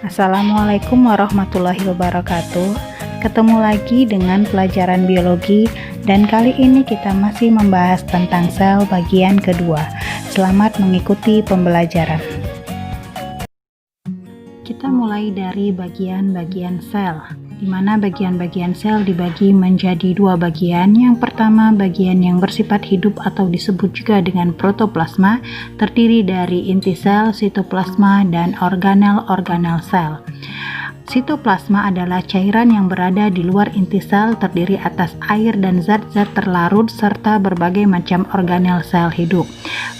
Assalamualaikum warahmatullahi wabarakatuh. Ketemu lagi dengan pelajaran biologi dan kali ini kita masih membahas tentang sel bagian kedua. Selamat mengikuti pembelajaran. Kita mulai dari bagian-bagian sel, di mana bagian-bagian sel dibagi menjadi dua bagian. Yang pertama, bagian yang bersifat hidup atau disebut juga dengan protoplasma, terdiri dari inti sel, sitoplasma, dan organel-organel sel. Sitoplasma adalah cairan yang berada di luar inti sel, terdiri atas air dan zat-zat terlarut serta berbagai macam organel sel hidup.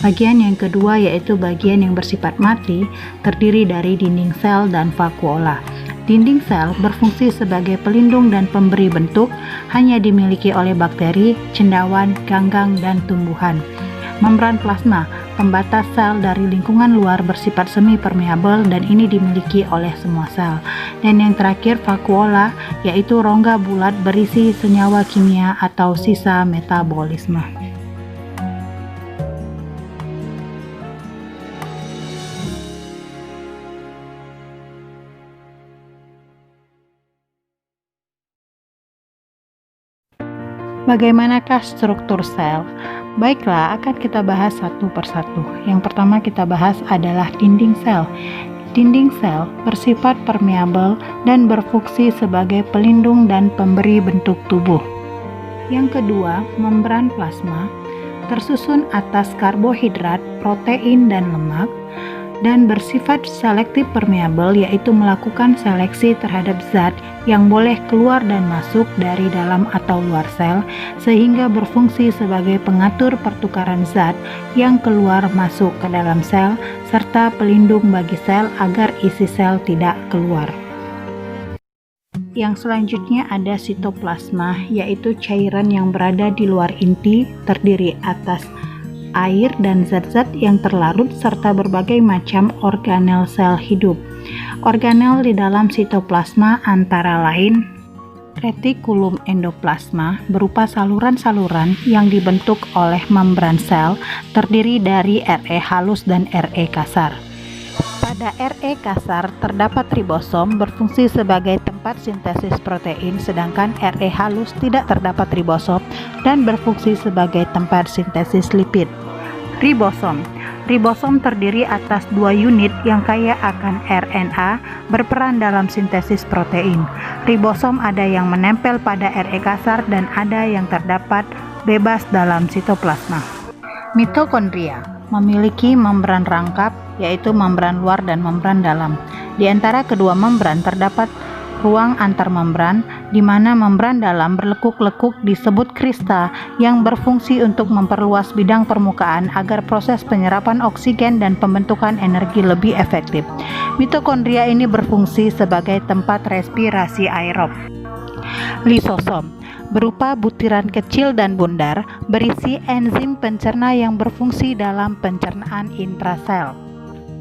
Bagian yang kedua yaitu bagian yang bersifat mati, terdiri dari dinding sel dan vakuola. Dinding sel berfungsi sebagai pelindung dan pemberi bentuk, hanya dimiliki oleh bakteri, cendawan, ganggang, dan tumbuhan. Membran plasma, pembatas sel dari lingkungan luar, bersifat semi permeabel dan ini dimiliki oleh semua sel. Dan yang terakhir, vakuola, yaitu rongga bulat berisi senyawa kimia atau sisa metabolisme. Bagaimanakah struktur sel? Baiklah, akan kita bahas satu persatu. Yang pertama kita bahas adalah dinding sel. Dinding sel bersifat permeabel dan berfungsi sebagai pelindung dan pemberi bentuk tubuh. Yang kedua, membran plasma, tersusun atas karbohidrat, protein, dan lemak, dan bersifat selektif permeabel, yaitu melakukan seleksi terhadap zat yang boleh keluar dan masuk dari dalam atau luar sel, sehingga berfungsi sebagai pengatur pertukaran zat yang keluar masuk ke dalam sel, serta pelindung bagi sel agar isi sel tidak keluar. Yang selanjutnya ada sitoplasma, yaitu cairan yang berada di luar inti, terdiri atas air dan zat-zat yang terlarut serta berbagai macam organel sel hidup. Organel di dalam sitoplasma antara lain retikulum endoplasma, berupa saluran-saluran yang dibentuk oleh membran sel, terdiri dari Re halus dan Re kasar. Pada Re kasar terdapat ribosom, berfungsi sebagai tempat sintesis protein, sedangkan Re halus tidak terdapat ribosom dan berfungsi sebagai tempat sintesis lipid. Ribosom terdiri atas dua unit yang kaya akan RNA, berperan dalam sintesis protein. Ribosom ada yang menempel pada Re kasar dan ada yang terdapat bebas dalam sitoplasma. Mitokondria memiliki membran rangkap, yaitu membran luar dan membran dalam. Di antara kedua membran terdapat ruang antar membran, di mana membran dalam berlekuk-lekuk disebut krista yang berfungsi untuk memperluas bidang permukaan agar proses penyerapan oksigen dan pembentukan energi lebih efektif. Mitokondria ini berfungsi sebagai tempat respirasi aerob. Lisosom berupa butiran kecil dan bundar, berisi enzim pencerna yang berfungsi dalam pencernaan intrasel.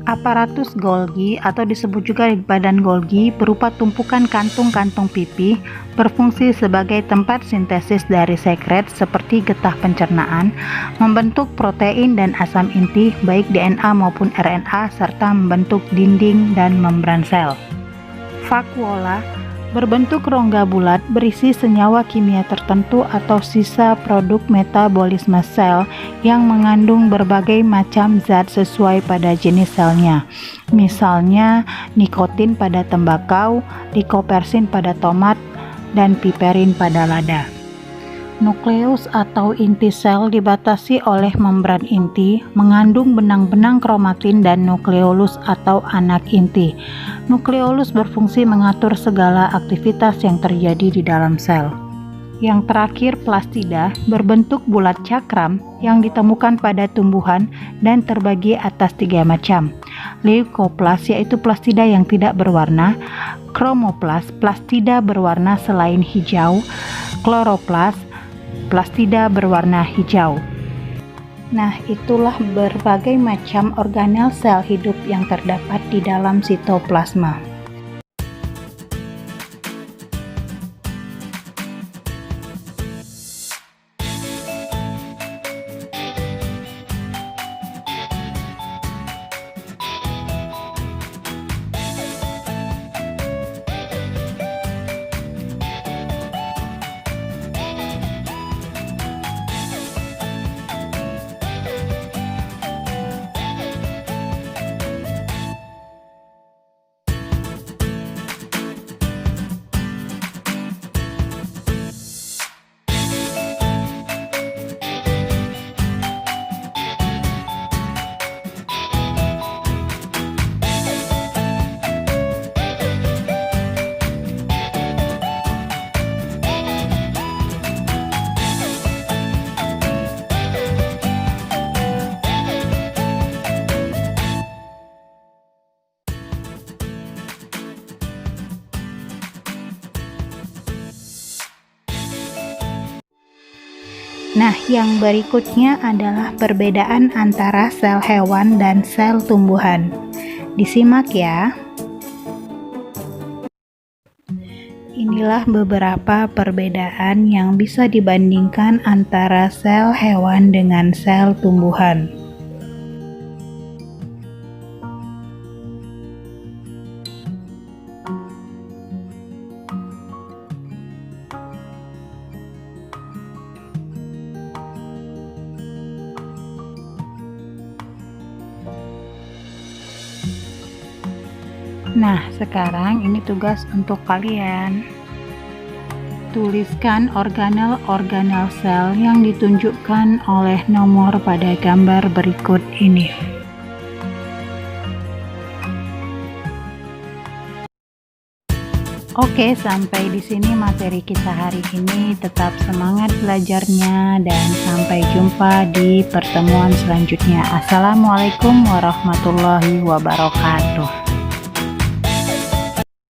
Aparatus Golgi atau disebut juga badan Golgi berupa tumpukan kantung-kantung pipih, berfungsi sebagai tempat sintesis dari sekret seperti getah pencernaan, membentuk protein dan asam inti baik DNA maupun RNA, serta membentuk dinding dan membran sel. Vakuola berbentuk rongga bulat berisi senyawa kimia tertentu atau sisa produk metabolisme sel yang mengandung berbagai macam zat sesuai pada jenis selnya. Misalnya nikotin pada tembakau, likopersin pada tomat, dan piperin pada lada. Nukleus atau inti sel dibatasi oleh membran inti, mengandung benang-benang kromatin dan nukleolus atau anak inti. Nukleolus berfungsi mengatur segala aktivitas yang terjadi di dalam sel. Yang terakhir, plastida berbentuk bulat cakram yang ditemukan pada tumbuhan dan terbagi atas tiga macam. Leukoplas, yaitu plastida yang tidak berwarna. Kromoplas, plastida berwarna selain hijau. Kloroplas, plastida berwarna hijau. Nah, itulah berbagai macam organel sel hidup yang terdapat di dalam sitoplasma. Nah, yang berikutnya adalah perbedaan antara sel hewan dan sel tumbuhan. Disimak ya. Inilah beberapa perbedaan yang bisa dibandingkan antara sel hewan dengan sel tumbuhan. Nah, sekarang ini tugas untuk kalian. Tuliskan organel-organel sel yang ditunjukkan oleh nomor pada gambar berikut ini. Oke, sampai di sini materi kita hari ini. Tetap semangat belajarnya dan sampai jumpa di pertemuan selanjutnya. Assalamualaikum warahmatullahi wabarakatuh.